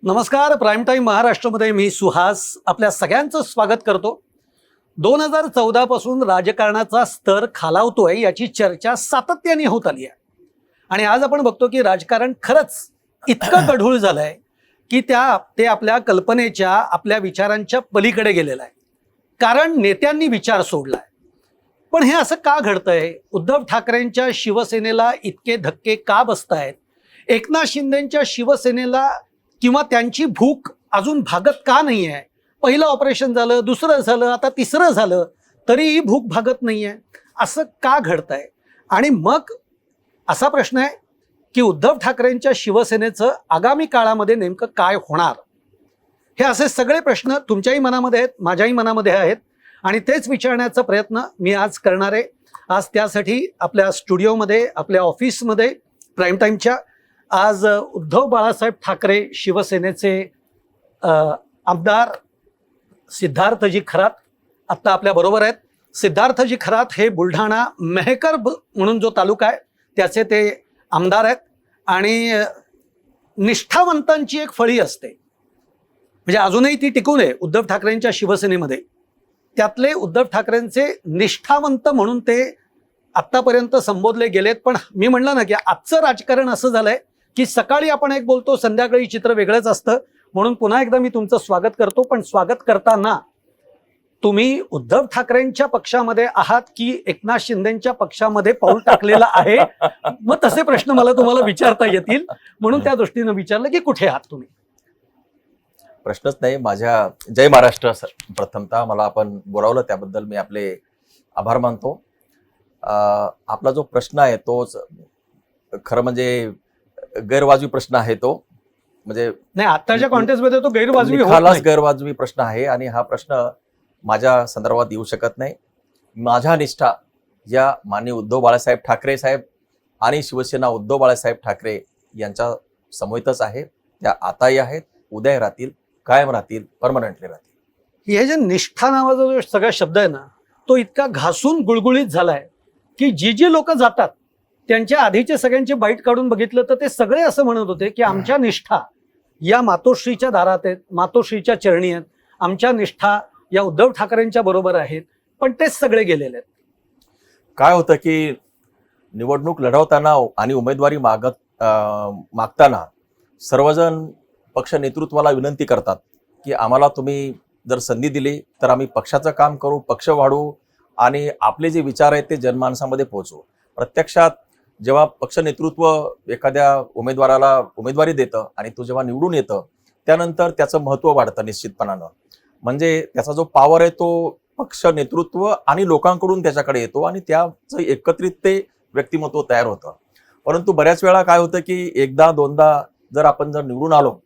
नमस्कार. Prime time महाराष्ट्रामध्ये मी सुहास आपल्या सगळ्यांचं स्वागत करतो. 2014 पासून राजकारणाचा स्तर खालावतोय याची चर्चा सातत्याने होत आली आहे आणि आज आपण बघतो की राजकारण खरंच इतकं गढूळ झालंय की ते आपल्या कल्पनेच्या आपल्या विचारांच्या पलीकडे गेलेलं आहे. कारण नेत्यांनी विचार सोडलाय. पण हे असं का घडतंय? उद्धव ठाकरेंच्या शिवसेनेला इतके धक्के का बसतायत? एकनाथ शिंदेंच्या शिवसेनेला किंवा त्यांची भूक अजून भागत का नाही आहे? पहिलं ऑपरेशन झालं, दुसरं झालं, आता तिसरं झालं, तरीही भूक भागत नाही आहे. असं का घडतंय? आणि मग असा प्रश्न आहे की उद्धव ठाकरेंच्या शिवसेनेचं आगामी काळामध्ये नेमकं काय होणार? हे असे सगळे प्रश्न तुमच्याही मनामध्ये आहेत, माझ्याही मनामध्ये आहेत आणि तेच विचारण्याचा प्रयत्न मी आज करणार आहे. आज त्यासाठी आपल्या स्टुडिओमध्ये, आपल्या ऑफिसमध्ये प्राईम टाईमच्या आज उद्धव बाळासाहेब ठाकरे शिवसेनेचे आमदार सिद्धार्थजी खरात आत्ता आपल्या बरोबर आहेत. सिद्धार्थजी खरात हे बुलढाणा मेहकर म्हणून जो तालुका आहे त्याचे ते आमदार आहेत आणि निष्ठावंतांची एक फळी असते, म्हणजे अजूनही ती टिकून आहे उद्धव ठाकरेंच्या शिवसेनेमध्ये. त्यातले उद्धव ठाकरेंचे निष्ठावंत म्हणून ते आत्तापर्यंत संबोधले गेलेत. पण मी म्हणलं ना की आजचं राजकारण असं झालंय की सकाळी आपण एक बोलतो, संध्याकाळी चित्र वेगळंच असतं. म्हणून पुन्हा एकदा मी तुमचं स्वागत करतो. पण स्वागत करताना तुम्ही उद्धव ठाकरेंच्या पक्षामध्ये आहात की एकनाथ शिंदेंच्या पक्षामध्ये पाऊल टाकलेलं आहे? मग तसे प्रश्न मला तुम्हाला विचारता येतील, म्हणून त्या दृष्टीनं विचारलं की कुठे आहात तुम्ही? प्रश्नच नाही. माझ्या जय महाराष्ट्र. प्रथमतः मला आपण बोलावलं त्याबद्दल मी आपले आभार मानतो. आपला जो प्रश्न आहे तोच खरं म्हणजे गैरवाजवी प्रश्न आहे. तो म्हणजे नाही, आताच्या कॉन्टेक्स्टमध्ये तो गैरवाजवी गैरवाजवी प्रश्न आहे आणि हा प्रश्न माझ्या संदर्भात येऊ शकत नाही. माझ्या निष्ठा या माननीय उद्धव बाळासाहेब ठाकरे साहेब आणि शिवसेना उद्धव बाळासाहेब ठाकरे यांच्या समवेतच आहे. त्या आताही आहेत, उद्या राहतील, कायम राहतील, परमनंटली राहतील. हे जे निष्ठा नावाचा जो सगळा शब्द आहे ना, तो इतका घासून गुळगुळीत झालाय की जी लोक जातात त्यांच्या आधीचे सगळ्यांचे बाईट काढून बघितलं तर ते सगळे असं म्हणत होते की आमच्या निष्ठा या मातोश्रीच्या दारात आहेत, मातोश्रीच्या चरणी आहेत, आमच्या निष्ठा या उद्धव ठाकरेंच्या बरोबर आहेत. पण तेच सगळे गेलेले आहेत. काय होतं की निवडणूक लढवताना आणि उमेदवारी मागताना सर्वजण पक्ष नेतृत्वाला विनंती करतात की आम्हाला तुम्ही जर संधी दिली तर आम्ही पक्षाचं काम करू, पक्ष वाढवू आणि आपले जे विचार आहेत ते जनमानसामध्ये पोहोचवू. प्रत्यक्षात जेव्हा पक्ष नेतृत्व एखाद्या उमेदवाराला उमेदवारी देतं आणि तो जेव्हा निवडून येतं त्यानंतर त्याचं महत्त्व वाढतं निश्चितपणानं. म्हणजे त्याचा जो पॉवर आहे तो पक्ष नेतृत्व आणि लोकांकडून त्याच्याकडे येतो आणि त्याचं एकत्रित ते व्यक्तिमत्व तयार होतं. परंतु बऱ्याच वेळा काय होतं की एकदा दोनदा जर आपण निवडून आलो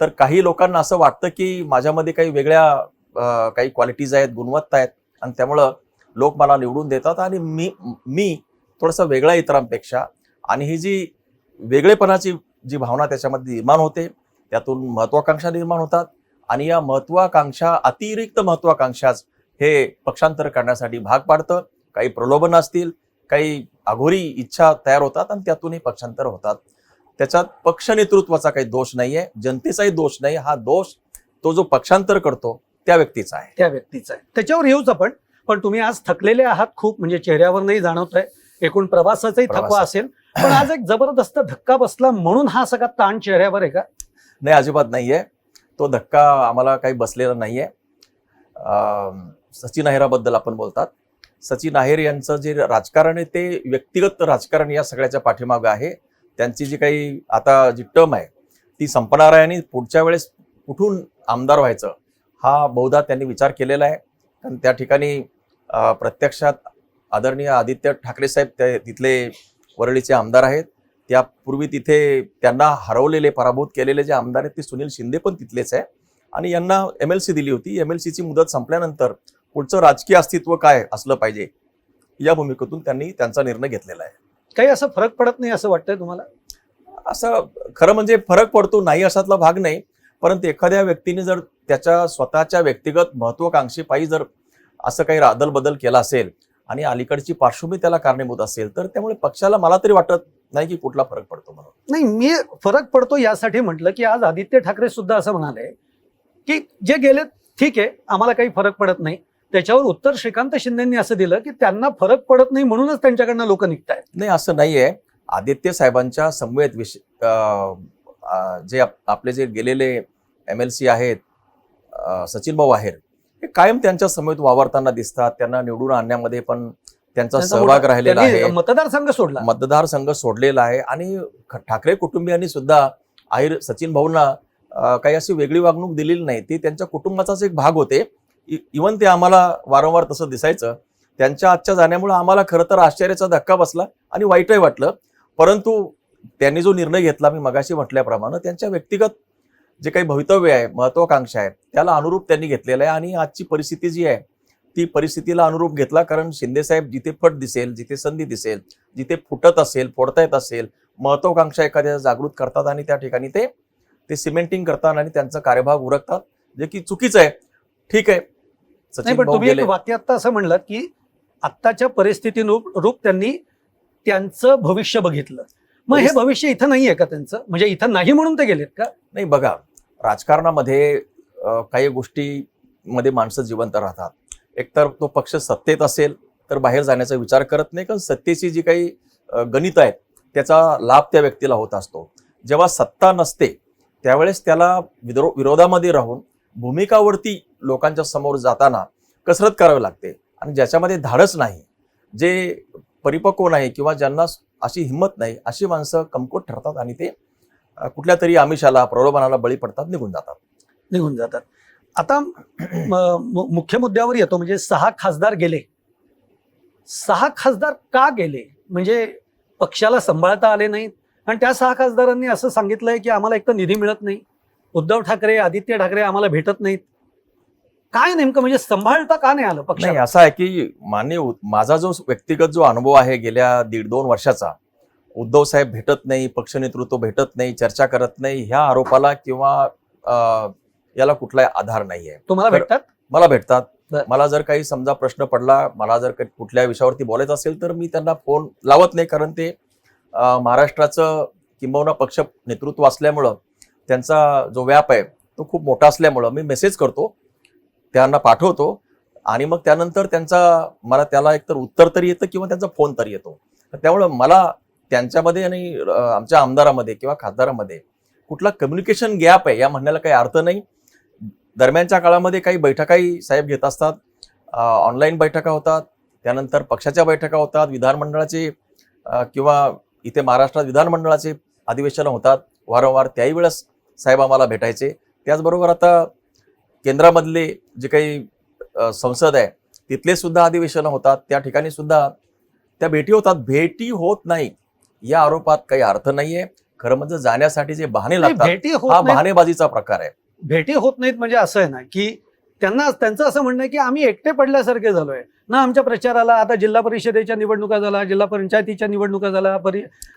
तर काही लोकांना असं वाटतं की माझ्यामध्ये काही वेगळ्या काही क्वालिटीज आहेत, गुणवत्ता आहेत आणि त्यामुळं लोक मला निवडून देतात आणि मी थोडंसं वेगळा इतरांपेक्षा. आणि ही जी वेगळेपणाची जी भावना त्याच्यामध्ये निर्माण होते त्यातून महत्वाकांक्षा निर्माण होतात आणि या महत्वाकांक्षा अतिरिक्त महत्वाकांक्षाच हे पक्षांतर करण्यासाठी भाग पाडतं. काही प्रलोभन असतील, काही अघोरी इच्छा तयार होतात आणि त्यातूनही पक्षांतर होतात. त्याच्यात पक्ष नेतृत्वाचा काही दोष नाहीये, जनतेचाही दोष नाही. हा दोष तो जो पक्षांतर करतो त्या व्यक्तीचा आहे. त्याच्यावर येऊच आपण. पण तुम्ही आज थकलेले आहात खूप, म्हणजे चेहऱ्यावर नाही जाणवत आहे. एकूण प्रवासाचाही थकवा असेल, पण आज एक जबरदस्त धक्का बसला म्हणून हा सगळा ताण चेहऱ्यावर आहे का? नाही, अजिबात नाहीये. तो धक्का आम्हाला काही बसलेला नाहीये. सचिन अहिराबद्दल आपण बोलतात. सचिन अहिर यांचं जे राजकारण आहे ते व्यक्तिगत राजकारण या सगळ्याच्या पाठीमागं आहे. त्यांची जी काही आता जी टर्म आहे ती संपणार आहे आणि पुढच्या वेळेस कुठून आमदार व्हायचं हा बहुधा त्यांनी विचार केलेला आहे. कारण त्या ठिकाणी प्रत्यक्षात आदरणीय आदित्य ठाकरे साहेब तिथले वरळीचे आमदार आहेत. त्यापूर्वी तिथे त्यांना हरवलेले, पराभूत केलेले जे आमदार आहेत ते सुनील शिंदे पण तिथलेच आहे आणि यांना MLC दिली होती. MLCची मुदत संपल्यानंतर पुढचं राजकीय अस्तित्व काय असलं पाहिजे या भूमिकेतून त्यांनी त्यांचा निर्णय घेतलेला आहे. काही असं फरक पडत नाही असं वाटतंय तुम्हाला? असं खरं म्हणजे फरक पडतो नाही अशातला भाग नाही. परंतु एखाद्या व्यक्तीने जर त्याच्या स्वतःच्या व्यक्तिगत महत्वाकांक्षेपायी जर असं काही अदल बदल केला असेल आणि अलीकडची पार्श्वभूमी त्याला कारणीभूत असेल तर त्यामुळे पक्षाला मला तरी वाटत नाही की कुठला फरक पडतो म्हणून. नाही, मी फरक पडतो यासाठी म्हटलं की आज आदित्य ठाकरे सुद्धा असं म्हणाले की जे गेले ठीक आहे, आम्हाला काही फरक पडत नाही. त्याच्यावर उत्तर श्रीकांत शिंदेंनी असं दिलं की त्यांना फरक पडत नाही म्हणूनच त्यांच्याकडनं लोक निघतायत. नाही, असं नाहीये. आदित्य साहेबांच्या समवेत जे आपले जे गेलेले MLC आहेत, सचिन भाऊ आहेर, हे कायम त्यांच्या समवेत वावरताना दिसतात. त्यांना निवडून आणण्यामध्ये पण त्यांचा सहभाग राहिलेला आहे. मतदारसंघ सोडला, मतदारसंघ सोडलेला आहे. आणि ठाकरे कुटुंबियांनी सुद्धा आहेर सचिन भाऊंना काही अशी वेगळी वागणूक दिलेली नाही. ते त्यांच्या कुटुंबाचाच एक भाग होते. इवन ते आम्हाला वारंवार तसं दिसायचं. त्यांच्या आजच्या जाण्यामुळे आम्हाला खरं तर आश्चर्याचा धक्का बसला आणि वाईटही वाटलं. परंतु त्यांनी जो निर्णय घेतला, मी मगाशी म्हटल्याप्रमाणे, त्यांच्या व्यक्तिगत जे काही भवितव्य आहे, महत्वाकांक्षा आहे, त्याला अनुरूप त्यांनी घेतलेलं आहे. आणि आजची परिस्थिती जी आहे ती परिस्थितीला अनुरूप घेतला. कारण शिंदेसाहेब जिथे फट दिसेल, जिथे संधी दिसेल, जिथे फुटत असेल, फोडता येत असेल, महत्वाकांक्षा एखाद्या जागृत करतात आणि त्या ठिकाणी ते सिमेंटिंग करतात आणि त्यांचा कार्यभाग उरकतात, जे की चुकीचं आहे. ठीक आहे, नाही, पण तुम्ही एक वाक्य आता असं म्हणलं की आत्ताच्या परिस्थितीनुरूप त्यांनी त्यांचं भविष्य बघितलं. मग हे भविष्य इथं नाहीये का त्यांचं? म्हणजे इथं नाही म्हणून ते गेलेत का? नाही, बघा, राजकारणामध्ये काही गोष्टीमध्ये माणसं जिवंत राहतात. एकतर तो पक्ष सत्तेत असेल तर बाहेर जाण्याचा विचार करत नाही, कारण सत्तेची जी काही गणित आहेत त्याचा लाभ त्या व्यक्तीला होत असतो. जेव्हा सत्ता नसते त्यावेळेस त्याला विरोधामध्ये राहून भूमिकावरती लोकांच्या समोर जाताना कसरत करावी लागते. आणि ज्याच्यामध्ये धाडस नाही, जे परिपक्व नाही किंवा ज्यांना अशी हिंमत नाही, अशी माणसं कमकुवत ठरतात आणि ते कुठल्या तरी आमिषाला, प्रलोभनाला बळी पडतात, निघून जातात. आता मुख्य मुद्द्यावर येतो. म्हणजे 6 खासदार गेले. 6 खासदार का गेले? म्हणजे पक्षाला सांभाळता आले नाहीत. आणि त्या 6 खासदारांनी असं सांगितलंय की आम्हाला एक तर निधी मिळत नाही, उद्धव ठाकरे, आदित्य ठाकरे आम्हाला भेटत नाहीत. काय नेमकं म्हणजे सांभाळता का नाही आलं पक्ष? नाही, असं आहे की माझा जो व्यक्तिगत जो अनुभव आहे गेल्या 1.5-2 वर्षाचा, उद्धव साहेब भेटत नाही, पक्ष नेतृत्व भेटत नाही, चर्चा करत नाही, ह्या आरोपाला किंवा याला कुठलाही आधार नाहीये. तुम्हाला भेटतात? मला भेटतात. मला जर काही समजा प्रश्न पडला, मला जर कुठल्या विषयावरती बोलायचं असेल तर मी त्यांना फोन लावत नाही, कारण ते महाराष्ट्राचं किंबहुना पक्ष नेतृत्व असल्यामुळं, त्यांचा जो व्याप आहे तो खूप मोठा असल्यामुळं मी मेसेज करतो, त्यांना पाठवतो आणि मग त्यानंतर मला त्याला एकतर उत्तर तरी येतं किंवा त्यांचा फोन तरी येतो. त्यामुळे मला त्यांच्यामध्ये आणि आमच्या आमदारामध्ये किंवा खासदारामध्ये कुठला कम्युनिकेशन गॅप आहे या म्हणण्याला काही अर्थ नाही. दरम्यानच्या काळामध्ये काही बैठकाही साहेब घेत असतात, ऑनलाईन बैठका होतात, त्यानंतर पक्षाच्या बैठका होतात, विधानमंडळाचे किंवा इथे महाराष्ट्रात विधानमंडळाचे अधिवेशन होतात वारंवार, त्याही वेळेस साहेब आम्हाला भेटायचे. त्याचबरोबर आता केंद्रामधले जे काही संसद आहे तिथले सुद्धा अधिवेशन होतात, त्या ठिकाणी सुद्धा त्या भेटी होतात. भेटी होत नाही या आरोपात काही अर्थ नाहीये. खरं म्हणजे जाण्यासाठी जे बहाणे लागतात हा बहाणेबाजीचा प्रकार आहे. भेटी होत नाहीत म्हणजे असं आहे ना की त्यांचं असं म्हणणं आहे की आम्ही एकटे पडल्यासारखे झालोय ना. आमच्या प्रचाराला आता जिल्हा परिषदेच्या निवडणुका झाल्या, जिल्हा पंचायतीच्या निवडणुका झाल्या,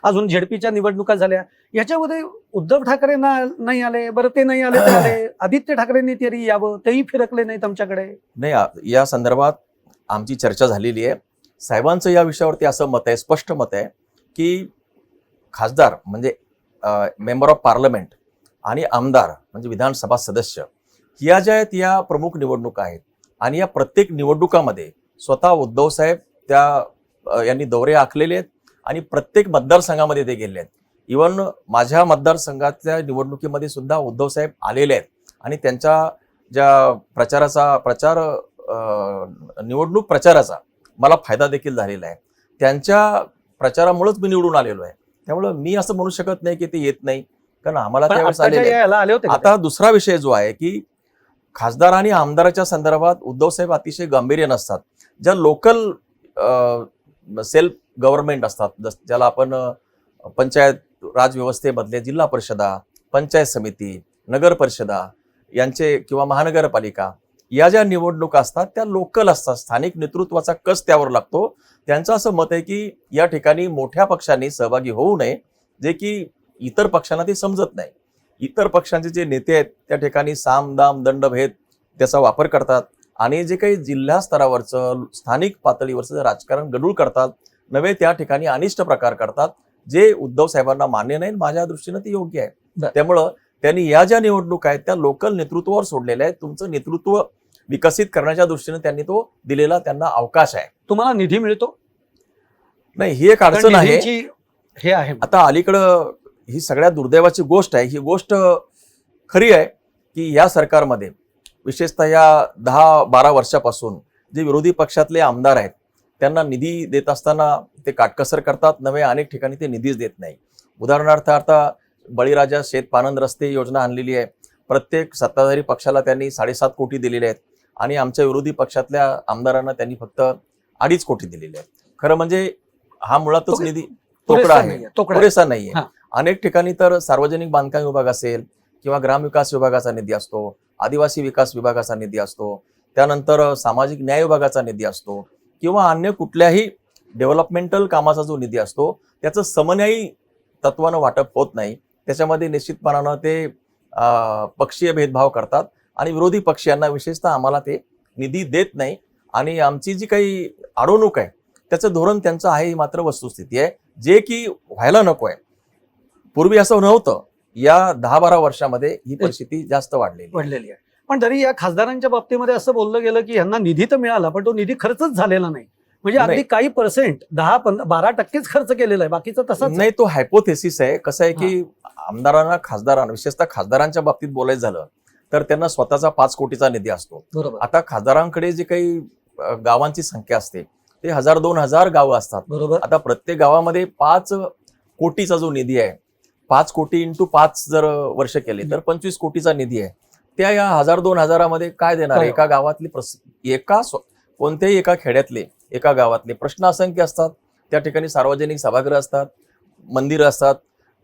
अजून झेडपीच्या निवडणुका झाल्या. याच्यामध्ये उद्धव ठाकरे नाही आले. बरं, ते नाही आले तर आले, आदित्य ठाकरेंनी तरी यावं, तेही फिरकले नाहीत आमच्याकडे. नाही, या संदर्भात आमची चर्चा झालेली आहे. साहेबांचं या विषयावरती असं मत आहे, स्पष्ट मत आहे की खासदार म्हणजे मेंबर ऑफ पार्लमेंट आणि आमदार म्हणजे विधानसभा सदस्य, या ज्या आहेत या प्रमुख निवडणुका आहेत. आणि या प्रत्येक निवडणुकामध्ये स्वतः उद्धव साहेब यांनी दौरे आखलेले आहेत आणि प्रत्येक मतदारसंघामध्ये ते गेले आहेत. इव्हन माझ्या मतदारसंघातल्या निवडणुकीमध्ये सुद्धा उद्धव साहेब आलेले आहेत आणि त्यांच्या ज्या निवडणूक प्रचाराचा मला फायदा देखील झालेला आहे. त्यांच्या प्रचारामुळेच मी निवडून आलेलो आहे. त्यामुळे मी असं म्हणू शकत नाही की ते येत नाही, कारण आम्हाला त्यावेळेस आले होते. आता दुसरा विषय जो आहे की खासदार आणि आमदाराच्या संदर्भात उद्धव साहेब अतिशय गांभीर्य नसतात. ज्या लोकल सेल्फ गव्हर्नमेंट असतात, ज्याला आपण पंचायत राज व्यवस्थेमधले जिल्हा परिषदा, पंचायत समिती, नगर परिषदा यांचे किंवा महानगरपालिका, या ज्या निवडणुका असतात त्या लोकल असतात. स्थानिक नेतृत्वाचा कस त्यावर लागतो. त्यांचं असं मत आहे की या ठिकाणी मोठ्या पक्षांनी सहभागी होऊ नये, जे की इतर पक्षांना ते समजत नाही. इतर पक्षांचे जे नेते आहेत त्या ठिकाणी साम दाम दंडभेद त्याचा वापर करतात आणि जे काही जिल्हा स्तरावरचं स्थानिक पातळीवरचं राजकारण गढूळ करतात, नव्हे त्या ठिकाणी अनिष्ट प्रकार करतात. जे उद्धव साहेबांना मान्य नाही, माझ्या दृष्टीनं ते योग्य आहे. बरं. त्यामुळं त्यांनी या ज्या निवडणुका आहेत त्या लोकल नेतृत्वावर सोडलेल्या आहेत. तुमचं नेतृत्व विकसित करण्याच्या दृष्टीने त्यांनी तो दिलेला त्यांना अवकाश आहे. तुम्हाला निधी मिळतो? नाही, ही एक अडचण कारण आहे. निधीची हे आहे. आता अलीकडं ही सगळ्यात दुर्दैवाची गोष्ट आहे. ही गोष्ट खरी आहे की या सरकारमध्ये विशेषतः या 10-12 वर्षापासून जे विरोधी पक्षातले आमदार आहेत त्यांना निधी देत असताना ते काटकसर करतात, नव्हे अनेक ठिकाणी ते निधीच देत नाही. उदाहरणार्थ आता बळीराजा शेत पानंद रस्ते योजना आणलेली आहे. प्रत्येक सत्ताधारी पक्षाला त्यांनी 7.5 कोटी दिलेले आहेत आणि आमच्या विरोधी पक्षातल्या आमदारांना त्यांनी फक्त 2.5 कोटी दिलेले आहेत. खरं म्हणजे हा मुळातच निधी तोकडा आहे, पुरेसा नाहीये. अनेक ठिकाणी तर सार्वजनिक बांधकाम विभाग असेल किंवा ग्रामविकास विभागाचा निधी असतो, आदिवासी विकास विभागाचा निधी असतो, त्यानंतर सामाजिक न्याय विभागाचा निधी असतो किंवा अन्य कुठल्याही डेव्हलपमेंटल कामाचा जो निधी असतो त्याचं समन्यायी तत्वानं वाटप होत नाही. त्याच्यामध्ये निश्चितपणानं ते पक्षीय भेदभाव करतात आणि विरोधी पक्षीयांना विशेषतः आम्हाला ते निधी देत नाही. आणि आमची जी काही अडवणूक आहे त्याचं धोरण त्यांचं आहे ही मात्र वस्तुस्थिती आहे, जे की व्हायला नको आहे. पूर्वी असं नव्हतं. या 10-12 वर्षामध्ये ही परिस्थिती जास्त वाढलेली आहे. पण तरी या खासदारांच्या बाबतीमध्ये असं बोललं गेलं की यांना निधी तर मिळाला पण तो निधी खर्चच झालेला नाही. म्हणजे अगदी काही पर्सेंट 10-12% खर्च केलेला आहे, बाकीचा तसाच नाही. तो हायपोथेसिस आहे. कसं आहे की आमदारांना, खासदारांना, विशेषतः खासदारांच्या बाबतीत बोलायचं झालं तर त्यांना स्वतःचा 5 कोटीचा निधी असतो. बरोबर. आता खासदारांकडे जे काही गावांची संख्या असते ते 1000-2000 गावं असतात. बरोबर. आता प्रत्येक गावामध्ये 5 कोटीचा जो निधी आहे, 5 कोटी इंटू 5 जर वर्ष केले तर 25 कोटीचा निधी आहे. त्या या 1000-2000 मध्ये काय देणार? एका गावातली कोणत्याही एका खेड्यातले, एका गावातले प्रश्न असंख्य असतात. त्या ठिकाणी सार्वजनिक सभागृह असतात, मंदिरं असतात,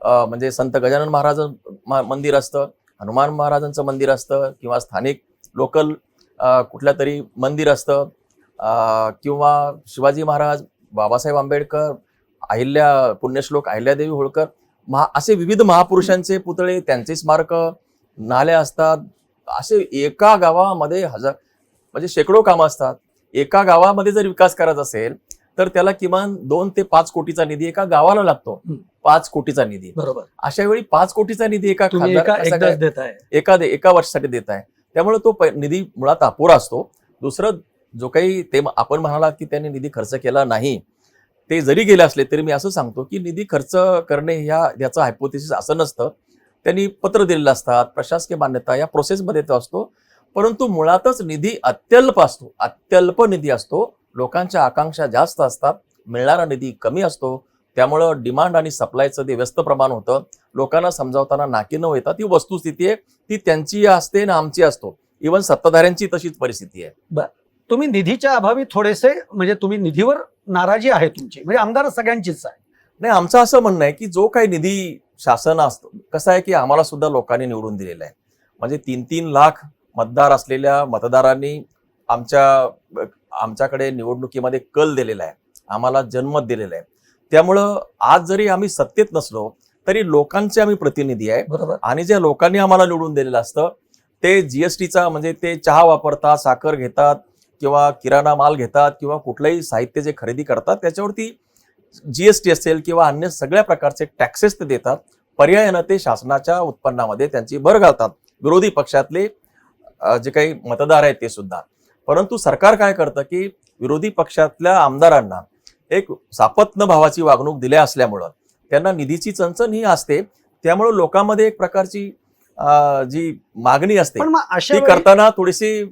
म्हणजे संत गजानन महाराज मंदिर असतं, हनुमान महाराजांचं मंदिर असतं किंवा स्थानिक लोकल कुठल्या तरी मंदिर असतं, किंवा शिवाजी महाराज, बाबासाहेब आंबेडकर, पुण्यश्लोक अहिल्यादेवी होळकर, असे विविध महापुरुषांचे पुतळे, त्यांचे स्मारक, नाल्या असतात. असे एका गावामध्ये म्हणजे शेकडो कामं असतात. एका गावामध्ये जर विकास करायचा असेल तर त्याला किमान 2 ते 5 कोटीचा निधी एका गावाला लागतो. 5 कोटीचा निधी. बरोबर. अशा वेळी 5 कोटीचा निधी एका वर्षासाठी देत आहे. त्यामुळे तो निधी मुळात अपुरा असतो. दुसरं जो काही ते आपण म्हणालात की त्यांनी निधी खर्च केला नाही, ते जरी गेले असले तरी मी असं सांगतो की निधी खर्च करणे याचं हायपोथेसिस असं नसतं. त्यांनी पत्र दिलेलं असतात, प्रशासकीय मान्यता या प्रोसेसमध्ये तो असतो. परंतु मुळातच निधी अत्यल्प निधी असतो. लोकांच्या आकांक्षा जास्त असतात, मिळणारा निधी कमी असतो. त्यामुळं डिमांड आणि सप्लायचं ते व्यस्त प्रमाण होतं. लोकांना समजावताना नाकी न येतात. ही वस्तुस्थिती आहे, ती त्यांची असते ना आमची असतो. इव्हन सत्ताधाऱ्यांची तशीच परिस्थिती आहे. बरं, तुम्ही निधीच्या अभावी थोडेसे म्हणजे तुम्ही निधीवर नाराजी आहे तुमची, म्हणजे आमदार सगळ्यांचीच आहे? नाही, आमचं असं म्हणणं आहे की जो काही निधी शासन असतो, कसं आहे की आम्हाला सुद्धा लोकांनी निवडून दिलेला आहे. म्हणजे 3-3 लाख मतदार असलेल्या मतदारांनी आमच्याकडे निवडणुकीमध्ये कल दिलेला आहे, आम्हाला जनमत दिलेलं आहे. त्यामुळं आज जरी आम्ही सत्तेत नसलो तरी लोकांचे आम्ही प्रतिनिधी आहे. बरोबर. आणि ज्या लोकांनी आम्हाला निवडून दिलेलं असतं ते जीएसटीचा, म्हणजे ते चहा वापरतात, साखर घेतात किंवा किराणा माल घेतात किंवा कुठलंही साहित्य जे खरेदी करतात त्याच्यावरती जीएसटी असेल किंवा अन्य सगळ्या प्रकारचे टॅक्सेस ते देतात. पर्यायानं ते शासनाच्या उत्पन्नामध्ये त्यांची भर घालतात, विरोधी पक्षातले जे काही मतदार आहेत ते सुद्धा. परंतु सरकार काय करतं की विरोधी पक्षातल्या आमदारांना एक सापत्न भावाची वागणूक दिल्या असल्यामुळं त्यांना निधीची चणचण ही असते. त्यामुळे लोकांमध्ये एक प्रकारची जी मागणी असते ती करताना थोडीशी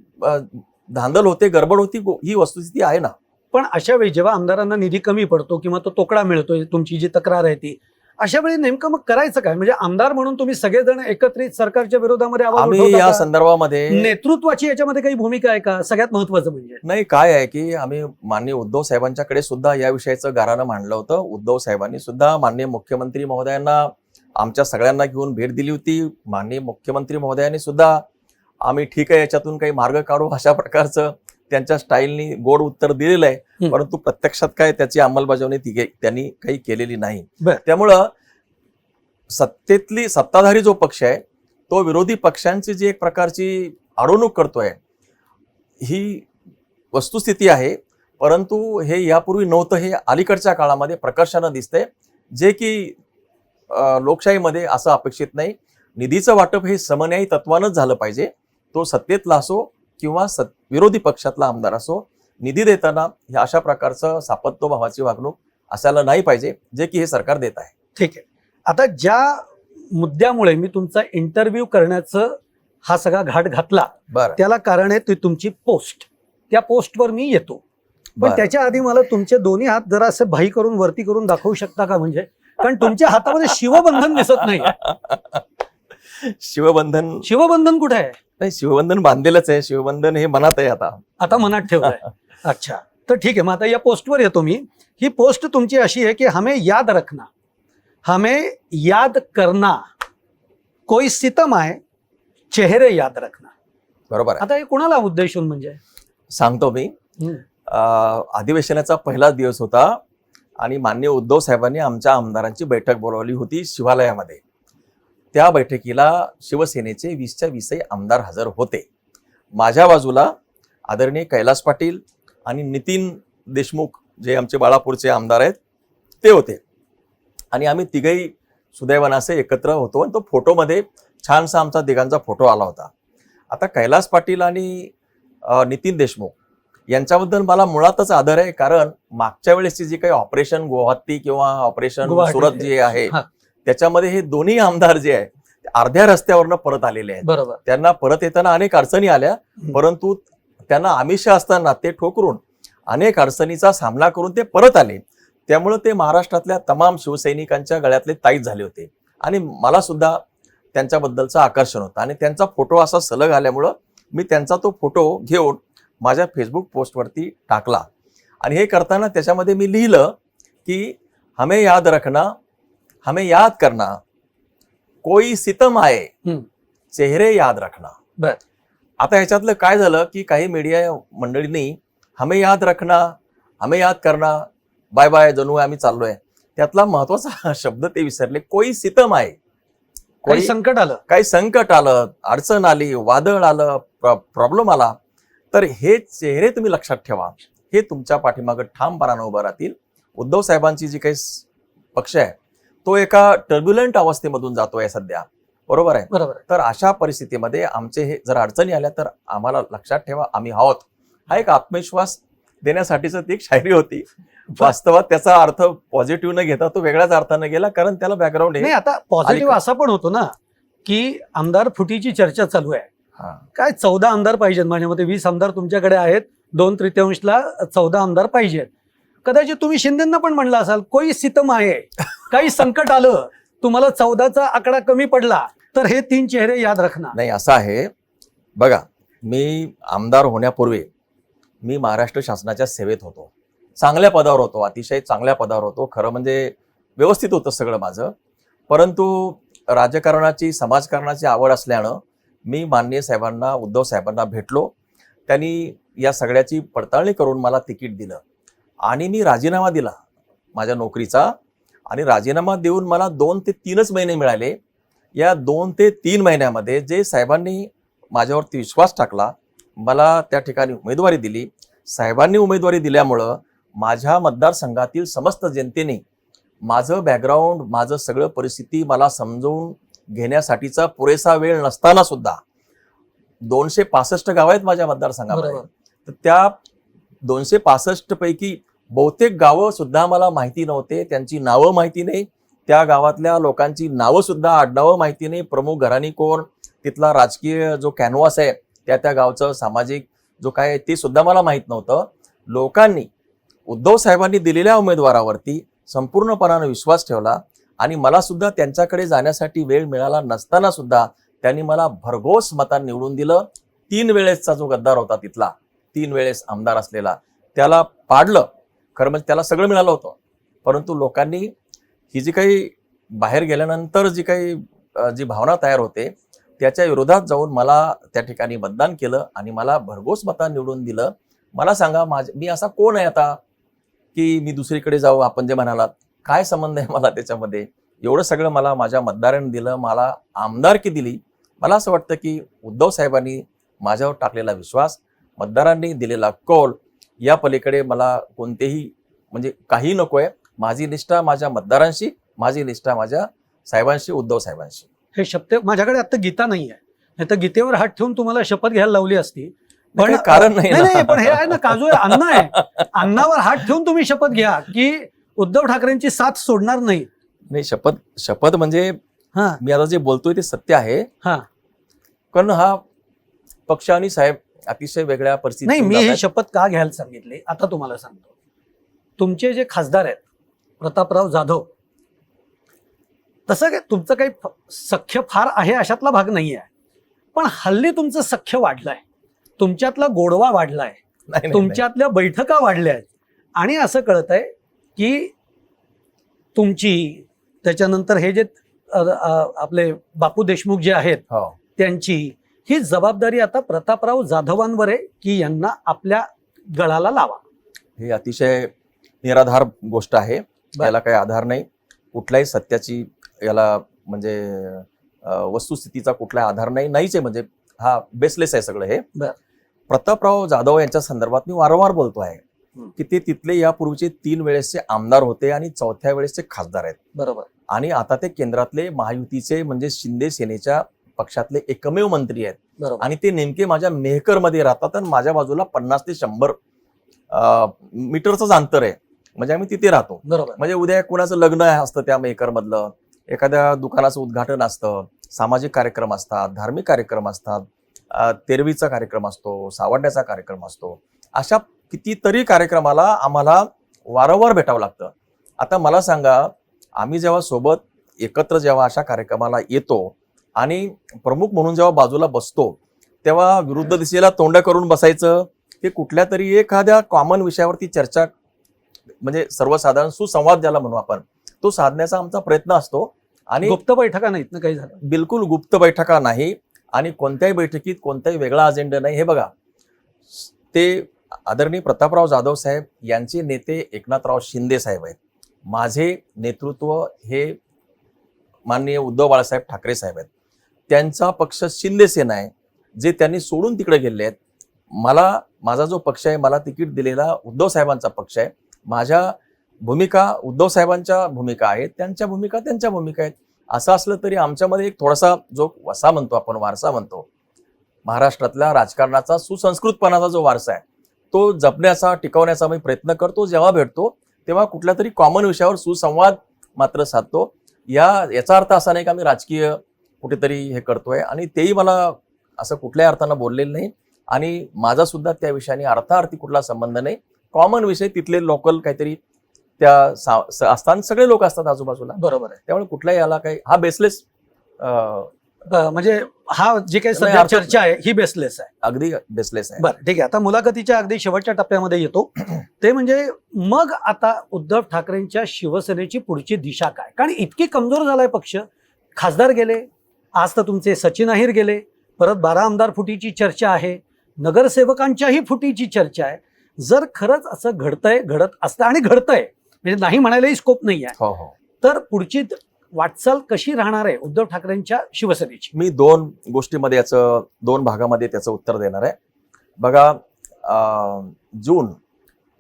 धांदल होते, गडबड होती. ही वस्तुस्थिती आहे ना. पण अशा वेळी जेव्हा आमदारांना निधी कमी पडतो किंवा तो तोकडा मिळतोय, तुमची जी तक्रार आहे ती, अशा वेळी नेमकं मग करायचं काय? म्हणजे आमदार म्हणून तुम्ही सगळेजण एकत्रित सरकारच्या विरोधामध्ये आवाज आम्ही या संदर्भामध्ये नेतृत्वाची याच्यामध्ये काही भूमिका आहे का? सगळ्यात महत्वाचं म्हणजे नाही, काय आहे की आम्ही माननीय उद्धव साहेबांच्याकडे सुद्धा या विषयाचं गाऱ्हाणं मांडलं होतं. उद्धव साहेबांनी सुद्धा माननीय मुख्यमंत्री महोदयांना, आमच्या सगळ्यांना घेऊन भेट दिली होती. माननीय मुख्यमंत्री महोदयांनी सुद्धा आम्ही ठीक आहे याच्यातून काही मार्ग काढू अशा प्रकारचं त्यांच्या स्टाईलनी गोड उत्तर दिलेलं आहे. परंतु प्रत्यक्षात काय त्याची अंमलबजावणी त्यांनी काही केलेली नाही. त्यामुळं सत्ताधारी जो पक्ष आहे तो विरोधी पक्षांची जी एक प्रकारची अडवणूक करतोय ही वस्तुस्थिती आहे. परंतु हे यापूर्वी नव्हतं, हे अलीकडच्या काळामध्ये प्रकर्षानं दिसतंय. जे की लोकशाहीमध्ये असं अपेक्षित नाही. निधीचं वाटप हे समन्यायी तत्वानंच झालं पाहिजे. तो सत्तेतला असो किंवा विरोधी पक्षातला आमदार असो, निधी देताना ह्या अशा प्रकारचं सापत्नभावाची वागणूक असायला नाही पाहिजे, जे की हे सरकार देत आहे. ठीक आहे. आता ज्या मुद्द्यामुळे मी तुमचा इंटरव्ह्यू करण्याचं हा सगळा घाट घातला, बरं त्याला कारण आहे ती तुमची पोस्ट. त्या पोस्टवर मी येतो, पण बरं. त्याच्या आधी मला तुमचे दोन्ही हात जरा असे भाई करून वरती करून दाखवू शकता का? म्हणजे कारण तुमच्या हातामध्ये शिवबंधन दिसत नाही. शिवबंधन कुठे आहे? नाही, शिवबंधन बांधलेलंच आहे. शिवबंधन हे मनात आहे आता मनात ठेवलंय. अच्छा, तर ठीक आहे. मग आता या पोस्टवर येतो मी. ही पोस्ट तुमची अशी आहे की हमें याद रखना, हमें याद करना, कोई सितम आए चेहरे याद रखना. बरोबर आहे. आता हे कोणाला उद्देशून म्हणजे? सांगतो मी. हम्म. अधिवेशनाचा पहिला दिवस होता आणि माननीय उद्धव साहेबांनी आमच्या आमदारांची बैठक बोलावली होती शिवालयामध्ये. त्या बैठकीला शिवसेनेचे 20च्या 20 आमदार हजर होते. माझ्या बाजूला आदरणीय कैलास पाटील आणि नितीन देशमुख जे आमचे बाळापूरचे आमदार आहेत ते होते. आणि आम्ही तिघही सुदैवाने असे एकत्र होतो आणि तो फोटोमध्ये छानसा आमचा तिघांचा फोटो आला होता. आता कैलास पाटील आणि नितीन देशमुख यांच्याबद्दल मला मुळातच आदर आहे, कारण मागच्या वेळेसची जी काही ऑपरेशन गुवाहाटी किंवा ऑपरेशन गुवाहाटी सुरत जे आहे हा. त्याच्यामध्ये हे दोन्ही आमदार जे आहे ते अर्ध्या रस्त्यावरनं परत आलेले आहेत. बरोबर. त्यांना परत येताना अनेक अडचणी आल्या, परंतु त्यांना आमिष असताना ते ठोकरून अनेक अडचणीचा सामना करून ते परत आले. त्यामुळे ते महाराष्ट्रातल्या तमाम शिवसैनिकांच्या गळ्यातले ताईत झाले होते आणि मला सुद्धा त्यांच्याबद्दलचं आकर्षण होतं. आणि त्यांचा फोटो असा सलग आल्यामुळं मी त्यांचा तो फोटो घेऊन माझ्या फेसबुक पोस्टवरती टाकला. आणि हे करताना त्याच्यामध्ये मी लिहिलं की हमें याद रखना, हमें याद करना, कोई सितम आए चेहरे याद रखना. बर. आता ह्याच्यातलं काय झालं की काही मीडिया मंडळींनी हमें याद रखना, हमें याद करना, बाय बाय जणू आम्ही चाललोय, त्यातला महत्वाचा शब्द ते विसरले. कोई सितम आहे, काही संकट आलं, काही संकट आलं, अडचण आली, वादळ आलं, प्रॉब्लेम आला, तर हे चेहरे तुम्ही लक्षात ठेवा. हे तुमच्या पाठीमागं ठामपणानं उभं राहतील. उद्धव साहेबांची जी काही पक्ष आहे तो एका टर्ब्युलंट अवस्थेमधून जातोय सध्या, बरोबर आहे. बरोबर. तर अशा परिस्थितीमध्ये आमचे हे जर अडचणी आल्या तर आम्हाला लक्षात ठेवा आम्ही आहोत, हा एक आत्मविश्वास देण्यासाठीच ती एक शायरी होती. वास्तवात त्याचा अर्थ पॉझिटिव्ह न घेता तो वेगळ्याच अर्थाने गेला, कारण त्याला बॅकग्राऊंड नाही. आता पॉझिटिव्ह असा पण होतो ना की आमदार फुटीची चर्चा चालू आहे. काय 14 आमदार पाहिजेत? माझ्या मते 20 आमदार तुमच्याकडे आहेत, 2/3 14 आमदार पाहिजेत. कदाचित तुम्ही शिंदेंना पण म्हणलं असाल कोई सितम आहे, काही संकट आलं, तुम्हाला 14चा आकडा कमी पडला तर हे 3 चेहरे याद रखना. नाही, असं आहे बघा, मी आमदार होण्यापूर्वी मी महाराष्ट्र शासनाच्या सेवेत होतो, चांगल्या पदावर होतो, अतिशय चांगल्या पदावर होतो. खरं म्हणजे व्यवस्थित होतं सगळं माझं. परंतु राजकारणाची समाजकारणाची आवड असल्यानं मी माननीय साहेबांना, उद्धव साहेबांना भेटलो. त्यांनी या सगळ्याची पडताळणी करून मला तिकीट दिलं आणि मी राजीनामा दिला माझ्या नोकरीचा. आणि राजीनामा देऊन मला 2 ते 3 महिने मिळाले. या 2 ते 3 महिन्यामध्ये जे साहेबांनी माझ्यावरती विश्वास टाकला, मला त्या ठिकाणी उमेदवारी दिली. साहेबांनी उमेदवारी दिल्यामुळं माझ्या मतदारसंघातील समस्त जनतेने माझं बॅकग्राऊंड, माझं सगळं परिस्थिती मला समजून घेण्यासाठीचा पुरेसा वेळ नसताना सुद्धा 265 गाव आहेत माझ्या मतदारसंघामध्ये. तर त्या 265 पैकी बहुतेक गावं सुद्धा मला माहिती नव्हते, त्यांची नावं माहिती नाही, त्या गावातल्या लोकांची नावं सुद्धा, आडनावं माहिती नाही, प्रमुख घराणी कोण, तिथला राजकीय जो कॅनव्हास आहे त्या गावचं सामाजिक जो काय ते सुद्धा मला माहित नव्हतं. लोकांनी उद्धव साहेबांनी दिलेल्या उमेदवारावरती संपूर्णपणाने विश्वास ठेवला आणि मला सुद्धा त्यांच्याकडे जाण्यासाठी वेळ मिळाला नसताना सुद्धा त्यांनी मला भरघोस मतांनी निवडून दिलं. 3 वेळेसचा जो गद्दार होता तिथला, 3 वेळेस आमदार असलेला, त्याला पाडलं. खरं म्हणजे त्याला सगळं मिळालं होतं, परंतु लोकांनी ही जी काही बाहेर गेल्यानंतर जी भावना तयार होते त्याच्या विरोधात जाऊन मला त्या ठिकाणी मतदान केलं आणि मला भरघोस मतांनी निवडून दिलं. मला सांगा, मी असा कोण आहे आता की मी दुसरीकडे जाऊ? आपण जे म्हणालात, काय संबंध आहे मला त्याच्यामध्ये? एवढं सगळं मला माझ्या मतदारांनी दिलं, मला आमदारकी दिली. मला असं वाटतं की उद्धव साहेबांनी माझ्यावर टाकलेला विश्वास, मतदारांनी दिलेला कौल, या पलीकडे मला कोणतेही म्हणजे काही नकोय. माझी निष्ठा माझ्या मतदारांशी माझी निष्ठा माझ्या साहेबांशी, उद्धव साहेबांशी. हे शपथ माझ्याकडे आता गीता नाही आहे, नाही तर गीतेवर हात ठेवून तुम्हाला शपथ घ्यायला लावली असती. पण काही कारण नाही ना. नाही, पण हे आहे ना, काजू आहे, अन्न आहे, अन्नावर हात ठेवून तुम्ही शपथ घ्या की उद्धव ठाकरेंची साथ सोडणार नाही. नाही, शपथ म्हणजे हा मी आता जे बोलतोय ते सत्य आहे. हा कारण हा पक्ष आणि साहेब अतिशय वेगळ्या नाही, परिस्थितीत मी हे शपथ का घ्यायला सांगितले आता तुम्हाला सांगतो. तुमचे जे खासदार आहेत प्रतापराव जाधव, तसं काय तुमचं काही सख्य फार आहे अशातला भाग नाही आहे, पण हल्ली तुमचं सख्य वाढलंय, तुमच्यातला गोडवा वाढलाय, तुमच्यातल्या बैठका वाढल्या आहेत. आणि असं कळत आहे की तुमची त्याच्यानंतर हे जे आपले बापू देशमुख जे आहेत त्यांची ही जबाबदारी आता प्रतापराव जाधवांवर आहे की यांना आपल्या गळाला लावा. हे अतिशय निराधार गोष्ट आहे, याला काही आधार नाही, कुठल्याही सत्याची याला म्हणजे वस्तुस्थितीचा कुठलाही आधार नाहीच आहे, म्हणजे हा बेसलेस आहे सगळं हे. प्रतापराव जाधव यांच्या संदर्भात मी वारंवार बोलतो आहे की ते तिथले यापूर्वीचे 3 वेळेसचे आमदार होते आणि 4थ्या वेळेसचे खासदार आहेत. बरोबर. आणि आता ते केंद्रातले महायुतीचे म्हणजे शिंदे सेनेच्या पक्षातले एकमेव मंत्री आहेत. बरोबर. आणि ते नेमके माझ्या मेहकरमध्ये राहतात आणि माझ्या बाजूला 50 ते 100 मीटरचंच अंतर आहे, म्हणजे आम्ही तिथे राहतो. बरोबर. म्हणजे उद्या कुणाचं लग्न असतं त्या मेहकर मधलं, एखाद्या दुकानाचं उद्घाटन असतं, सामाजिक कार्यक्रम असतात, धार्मिक कार्यक्रम असतात, तेरवीचा कार्यक्रम असतो, सावड्याचा कार्यक्रम असतो, अशा कितीतरी कार्यक्रमाला आम्हाला वारंवार भेटावं लागतं. आता मला सांगा, आम्ही जेव्हा सोबत एकत्र जेव्हा अशा कार्यक्रमाला येतो आणि प्रमुख म्हणून जेव्हा बाजूला बसतो, तेव्हा विरुद्ध दिशेला तोंड करून बसायचं, ते कुठल्या तरी एखाद्या कॉमन विषयावरती चर्चा म्हणजे सर्वसाधारण सुसंवाद ज्याला म्हणू आपण, तो साधण्याचा आमचा प्रयत्न असतो. आणि गुप्त बैठका नाहीत ना काही झालं? बिलकुल गुप्त बैठका नाही आणि कोणत्याही बैठकीत कोणताही वेगळा अजेंडा नाही. हे बघा, ते आदरणीय प्रतापराव जाधव साहेब यांचे नेते एकनाथराव शिंदे साहेब आहेत, माझे नेतृत्व हे माननीय उद्धव बाळासाहेब ठाकरे साहेब आहेत, त्यांचा पक्ष शिंदे सेना आहे, जे त्यांनी सोडून तिकडे गेले आहेत. माझा जो पक्ष आहे, मला तिकीट दिलेला उद्धव साहेबांचा पक्ष आहे. माझ्या भूमिका उद्धव साहेबांच्या भूमिका आहेत, त्यांच्या भूमिका आहेत. असं असलं तरी आमच्यामध्ये एक थोडासा जो वसा म्हणतो आपण, वारसा म्हणतो, महाराष्ट्रातल्या राजकारणाचा सुसंस्कृतपणाचा जो वारसा आहे, तो जपण्याचा, टिकवण्याचा मी प्रयत्न करतो. जेव्हा भेटतो तेव्हा कुठल्या तरी कॉमन विषयावर सुसंवाद मात्र साधतो. याचा अर्थ असा नाही का मी राजकीय कुठेतरी हे करतोय, आणि तेही मला असं कुठल्याही अर्थानं बोललेलं नाही आणि माझा सुद्धा त्या विषयाने अर्थार्थी कुठला संबंध नाही. कॉमन विषय तिथले लोकल काहीतरी त्या असताना सगळे लोक असतात आजूबाजूला. बरोबर आहे. त्यामुळे कुठल्याही याला काही हा बेसलेस म्हणजे हा जे काही सध्या चर्चा आहे ही बेसलेस आहे, अगदी बेसलेस आहे. बरं, ठीक आहे. आता मुलाखतीच्या अगदी शेवटच्या टप्प्यामध्ये येतो. ते म्हणजे मग आता उद्धव ठाकरेंच्या शिवसेनेची पुढची दिशा काय? कारण इतकी कमजोर झालाय पक्ष. खासदार गेले, आज तर तुमचे सचिन अहिर गेले, परत 12 आमदार फुटीची चर्चा आहे, नगरसेवकांच्याही फुटीची चर्चा आहे. जर खरंच असं घडत असतं आणि घडतंय, म्हणजे नाही म्हणायलाही स्कोप नाही आहे, तर पुढची वाटचाल कशी राहणार आहे उद्धव ठाकरेंच्या शिवसेनेची? मी 2 गोष्टीमध्ये 2 भागामध्ये त्याचं उत्तर देणार आहे. बघा, जून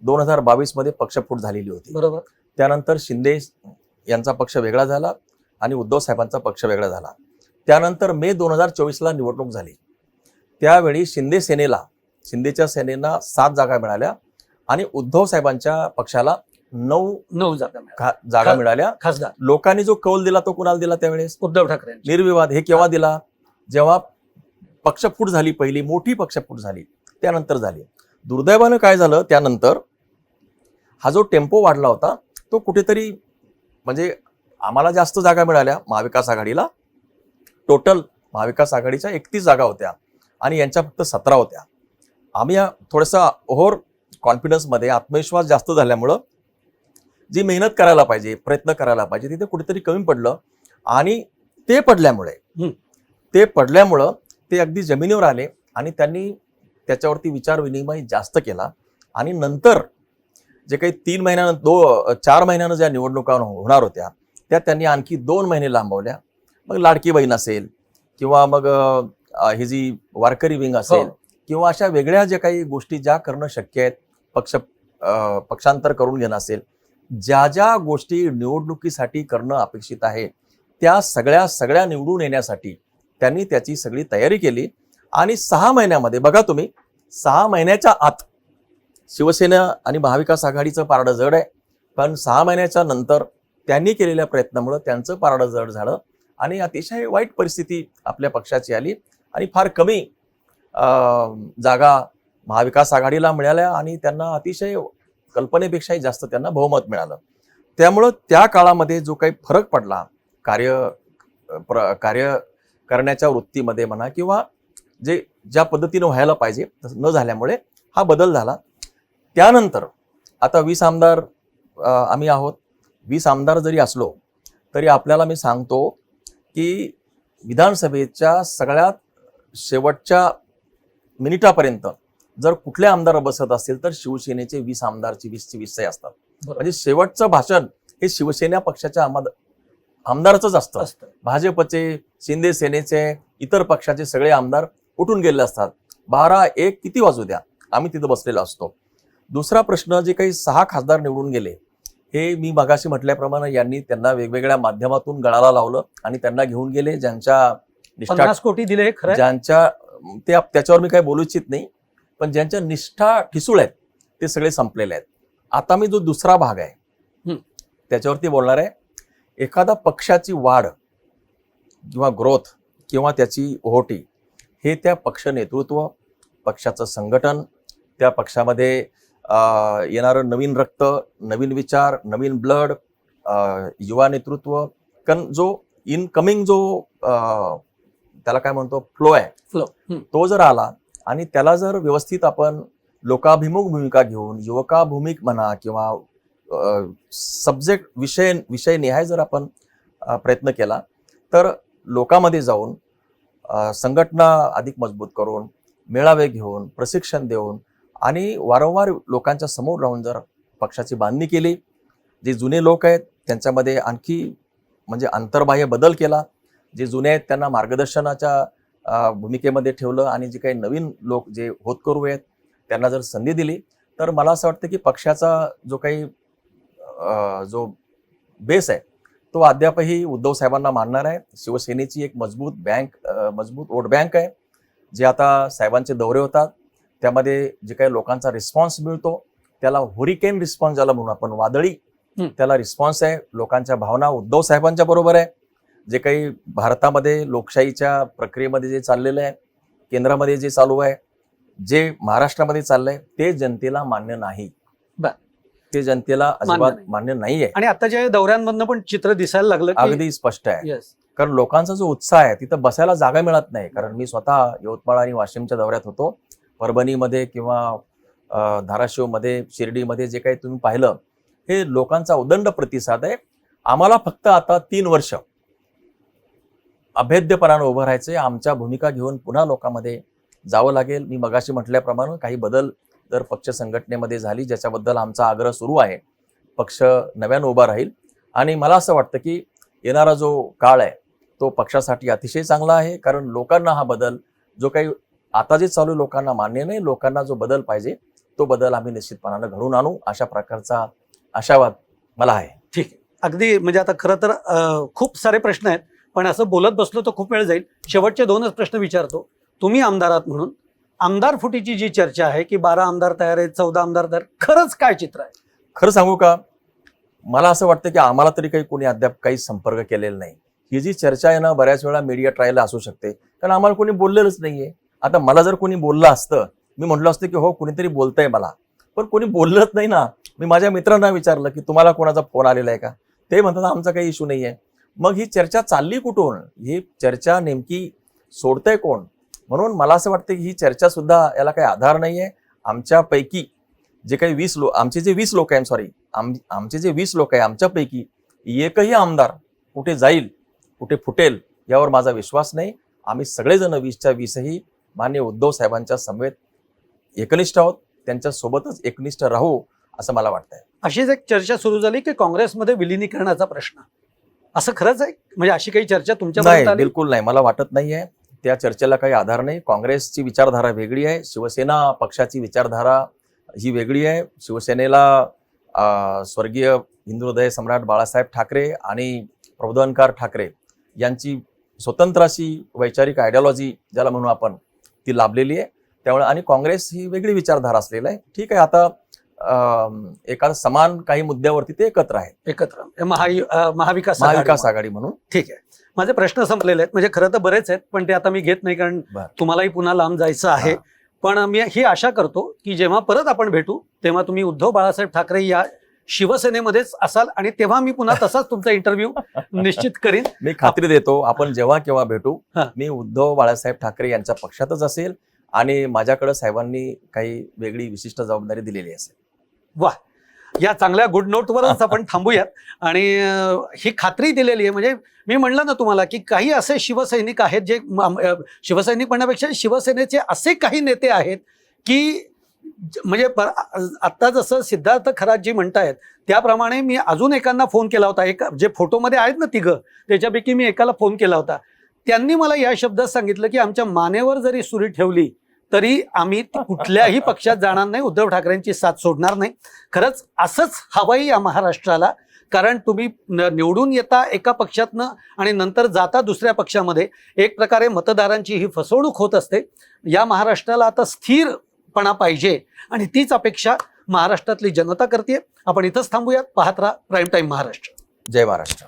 2022 मध्ये पक्षफूट झालेली होती. बरोबर. त्यानंतर शिंदे यांचा पक्ष वेगळा झाला आणि उद्धव साहेबांचा पक्ष वेगळा झाला. त्यानंतर मे 2024ला निवडणूक झाली. त्यावेळी शिंदेच्या सेनेला 7 जागा मिळाल्या आणि उद्धव साहेबांच्या पक्षाला 9 जागा मिळाल्या. खासदार लोकांनी जो कौल दिला तो कुणाला दिला त्यावेळेस? उद्धव ठाकरे. निर्विवाद. हे केव्हा दिला? जेव्हा पक्षफूट झाली, पहिली मोठी पक्षफूट झाली, त्यानंतर झाली. दुर्दैवानं काय झालं, त्यानंतर हा जो टेम्पो वाढला होता तो कुठेतरी, म्हणजे आम्हाला जास्त जागा मिळाल्या महाविकास आघाडीला. टोटल महाविकास आघाडीच्या 31 जागा होत्या आणि यांच्या फक्त 17 होत्या. आम्ही थोडासा ओव्हर कॉन्फिडन्समध्ये, आत्मविश्वास जास्त झाल्यामुळं जी मेहनत करायला पाहिजे, प्रयत्न करायला पाहिजे, तिथे कुठेतरी कमी पडलं. आणि ते पडल्यामुळं ते अगदी जमिनीवर आले आणि त्यांनी त्याच्यावरती विचार विनिमय जास्त केला. आणि नंतर जे काही 4 महिन्यानं ज्या निवडणुका होणार होत्या त्या त्यांनी आणखी 2 महिने लांबवल्या. मग लाडकी बहीण असेल किंवा मग ही जी वारकरी विंग असेल किंवा अशा वेगळ्या ज्या काही गोष्टी ज्या करणं शक्य आहेत, पक्षांतर करून घेणं असेल, ज्या ज्या गोष्टी निवडणुकीसाठी करणं अपेक्षित आहे त्या सगळ्या निवडून येण्यासाठी त्यांनी त्याची सगळी तयारी केली. आणि 6 महिन्यामध्ये बघा तुम्ही, 6 महिन्याच्या आत शिवसेना आणि महाविकास आघाडीचं पारडं जड आहे, पण 6 महिन्याच्या नंतर त्यांनी केलेल्या प्रयत्नामुळे त्यांचं पारडं जड झालं आणि अतिशय वाईट परिस्थिती आपल्या पक्षाची आली आणि फार कमी जागा महाविकास आघाडीला मिळाल्या आणि त्यांना अतिशय कल्पनेपेक्षाही जास्त त्यांना बहुमत मिळालं. त्यामुळं त्या काळामध्ये जो काही फरक पडला कार्य करण्याच्या वृत्तीमध्ये म्हणा किंवा ज्या पद्धतीनं व्हायला पाहिजे तसं न झाल्यामुळे हा बदल झाला. त्यानंतर आता 20 आमदार आम्ही आहोत. 20 आमदार जरी असलो तरी आपल्याला मी सांगतो की विधानसभेच्या सगळ्यात शेवटच्या मिनिटापर्यंत जर कुठले आमदार बसत असतील तर शिवसेनेचे 20 आमदारची 20चे 20 असतात. म्हणजे शेवटचं भाषण हे शिवसेना पक्षाच्या आमदाराचंच असतं. भाजपचे, शिंदे सेनेचे, इतर पक्षाचे सगळे आमदार उठून गेलेले असतात. 12-1 किती वाजू द्या, आम्ही तिथं बसलेलो असतो. दुसरा प्रश्न, जे काही 6 खासदार निवडून गेले हे मी मगाशी म्हटल्याप्रमाणे यांनी त्यांना वेगवेगळ्या माध्यमातून गळाला लावलं आणि त्यांना घेऊन गेले. ज्यांच्या 50 कोटी दिले खरं, ज्यांच्या त्याच्यावर मी काही बोलू इच्छित नाही, पण ज्यांच्या निष्ठा ठिसूळ आहेत ते सगळे संपलेले आहेत. आता मी जो दुसरा भाग आहे त्याच्यावरती बोलणार आहे. एखादा पक्षाची वाढ किंवा ग्रोथ किंवा त्याची ओहोटी हे त्या पक्ष नेतृत्व, पक्षाचं संघटन, त्या पक्षामध्ये येणारं नवीन रक्त, नवीन विचार, नवीन ब्लड, युवा नेतृत्व, जो इनकमिंग त्याला काय म्हणतो फ्लो आहे, तो जर आला आणि त्याला जर व्यवस्थित आपण लोकाभिमुख भूमिका घेऊन, युवकाभिमुख म्हणा किंवा सब्जेक्ट विषय निहाय जर आपण प्रयत्न केला तर लोकांमध्ये जाऊन संघटना अधिक मजबूत करून, मेळावे घेऊन, प्रशिक्षण देऊन आणि वारंवार लोकांच्या समोर राहून जर पक्षाची बांधणी केली, जे जुने लोक आहेत त्यांच्यामध्ये आणखी म्हणजे अंतर्बाह्य बदल केला, जे जुने आहेत त्यांना मार्गदर्शनाच्या भूमिकेमध्ये ठेवलं आणि जे काही नवीन लोक जे होतकरू आहेत त्यांना जर संधी दिली तर मला असं वाटतं की पक्षाचा जो बेस आहे तो अद्यापही उद्धव साहेबांना मानणार आहे. शिवसेनेची एक मजबूत वोट बँक आहे, जे आता साहेबांचे दौरे होतात त्यामध्ये जे काही लोकांचा रिस्पॉन्स मिळतो त्याला हुरिकेन रिस्पॉन्स ज्याला म्हणून आपण, वादळी त्याला रिस्पॉन्स आहे. लोकांच्या भावना उद्धव साहेबांच्या बरोबर आहे. जे काही भारतामध्ये लोकशाहीच्या प्रक्रियेमध्ये जे चाललेलं आहे, केंद्रामध्ये जे चालू आहे, जे महाराष्ट्रामध्ये चाललंय ते जनतेला मान्य नाही. ते जनतेला अजिबात मान्य नाहीये. आणि आताच्या दौऱ्यांमधनं पण चित्र दिसायला लागलं, अगदी स्पष्ट आहे. कारण लोकांचा जो उत्साह आहे तिथं बसायला जागा मिळत नाही. कारण मी स्वतः यवतमाळ आणि वाशिमच्या दौऱ्यात होतो, परभणीमध्ये किंवा धाराशिवमध्ये, शिर्डीमध्ये जे काही तुम्ही पाहिलं हे लोकांचा उदंड प्रतिसाद आहे. आम्हाला फक्त आता 3 वर्ष अभेद्यपणानं उभं राहायचंय. आमच्या भूमिका घेऊन पुन्हा लोकांमध्ये जावं लागेल. मी मगाशी म्हटल्याप्रमाणे काही बदल जर पक्ष संघटनेमध्ये झाली, ज्याच्याबद्दल आमचा आग्रह सुरू आहे, पक्ष नव्यानं उभा राहील. आणि मला असं वाटतं की येणारा जो काळ आहे तो पक्षासाठी अतिशय चांगला आहे. कारण लोकांना हा बदल जो काही आता जे चालू लोकांना मान्य नाही, लोकांना जो बदल पाहिजे तो बदल आम्ही निश्चितपणानं घडवून आणू, अशा प्रकारचा आशावाद मला आहे. ठीक आहे. अगदी म्हणजे आता खरं तर खूप सारे प्रश्न आहेत, पण असं बोलत बसलो तर खूप वेळ जाईल. शेवटचे 2च प्रश्न विचारतो. तुम्ही आमदार आहात म्हणून, आमदार फुटीची जी चर्चा आहे की 12 आमदार तयार आहेत, 14 आमदार तयार, खरंच काय चित्र आहे? खरं सांगू का, मला असं वाटतं की आम्हाला तरी काही कोणी अद्याप काही संपर्क केलेला नाही. ही जी चर्चा आहे ना, बऱ्याच वेळा मीडिया ट्रायल असू शकते, कारण आम्हाला कोणी बोललेलंच नाहीये. आता मला जर कोणी बोललं असतं, मी म्हटलं असतं की हो कुणीतरी बोलतंय मला, पण कोणी बोललंच नाही ना. मी माझ्या मित्रांना विचारलं की तुम्हाला कोणाचा फोन आलेला आहे का, ते म्हणतात आमचा काही इश्यू नाहीये. मग ही चर्चा चालली कुठून, ही चर्चा नेमकी सोडतंय कोण? म्हणून मला असं वाटतं की ही चर्चा सुद्धा याला काही आधार नाहीये. आमच्यापैकी जे काही 20 लोक, आमचे जे 20 लोक आहे, आमचे जे 20 लोक आहे, आमच्यापैकी एकही आमदार कुठे जाईल, कुठे फुटेल यावर माझा विश्वास नाही. आम्ही सगळेजण 20च्या 20ही माननीय उद्धव साहेबांच्या समवेत एकनिष्ठ आहोत, त्यांच्या सोबतच एकनिष्ठ राहू असं मला वाटतंय. अशीच एक चर्चा सुरू झाली की काँग्रेसमध्ये विलिनीकरणाचा प्रश्न, असं खरंच आहे? म्हणजे अशी काही चर्चा तुमच्यापर्यंत आली? बिलकुल नाही, मला वाटत नाहीये. त्या चर्चेला काही आधार नाही. काँग्रेसची विचारधारा वेगळी आहे, शिवसेना पक्षाची विचारधारा ही वेगळी आहे. शिवसेनेला स्वर्गीय हिंदू हृदय सम्राट बाळासाहेब ठाकरे आणि प्रबोधनकार ठाकरे यांची स्वतंत्र अशी वैचारिक आयडिओलॉजी ज्याला म्हणू आपण ती लाभलेली आहे. त्यामुळे आणि काँग्रेस ही वेगळी विचारधारा असलेला आहे. ठीक आहे, आता एका समान काही मुद्द्यावरती ते एकत्र आहेत, एकत्र महाविकास महाविकास आघाडी म्हणून. ठीक आहे, माझे प्रश्न संपलेले आहेत. म्हणजे खरं तर बरेच आहेत, पण ते आता मी घेत नाही, कारण बरं. तुम्हालाही पुन्हा लांब जायचं आहे. पण मी ही आशा करतो की जेव्हा परत आपण भेटू तेव्हा तुम्ही उद्धव बाळासाहेब ठाकरे या शिवसेनेमध्येच असाल, आणि तेव्हा मी पुन्हा तसाच तुमचा इंटरव्ह्यू निश्चित करीन. मी खात्री देतो, आपण जेव्हा केव्हा भेटू हा. मी उद्धव बाळासाहेब ठाकरे यांच्या पक्षातच असेल आणि माझ्याकडे साहेबांनी काही वेगळी विशिष्ट जबाबदारी दिलेली असेल. वा, या चांगल्या गुड नोटवरच आपण थांबूयात. आणि ही खात्री दिलेली आहे. म्हणजे मी म्हणलं ना तुम्हाला की काही असे शिवसैनिक आहेत जे शिवसैनिक म्हणण्यापेक्षा शिवसेनेचे असे काही नेते आहेत की म्हणजे आता जसं सिद्धार्थ खरातजी म्हणतायत त्याप्रमाणे मी अजून एकांना फोन केला होता. एक जे फोटोमध्ये आहेत ना तिघं, त्याच्यापैकी मी एकाला फोन केला होता. त्यांनी मला या शब्दात सांगितलं की आमच्या मानेवर जरी सुरी ठेवली तरी आम्ही कुठल्याही पक्षात जाणार नाही, उद्धव ठाकरेंची साथ सोडणार नाही. खरंच असंच हवंय या महाराष्ट्राला, कारण तुम्ही निवडून येता एका पक्षातनं आणि नंतर जाता दुसऱ्या पक्षामध्ये. एक प्रकारे मतदारांची ही फसवणूक होत असते. या महाराष्ट्राला आता स्थिरपणा पाहिजे आणि तीच अपेक्षा महाराष्ट्रातली जनता करते. आपण इथंच थांबूयात. पाहत राहा प्राईम टाईम महाराष्ट्र. जय महाराष्ट्र.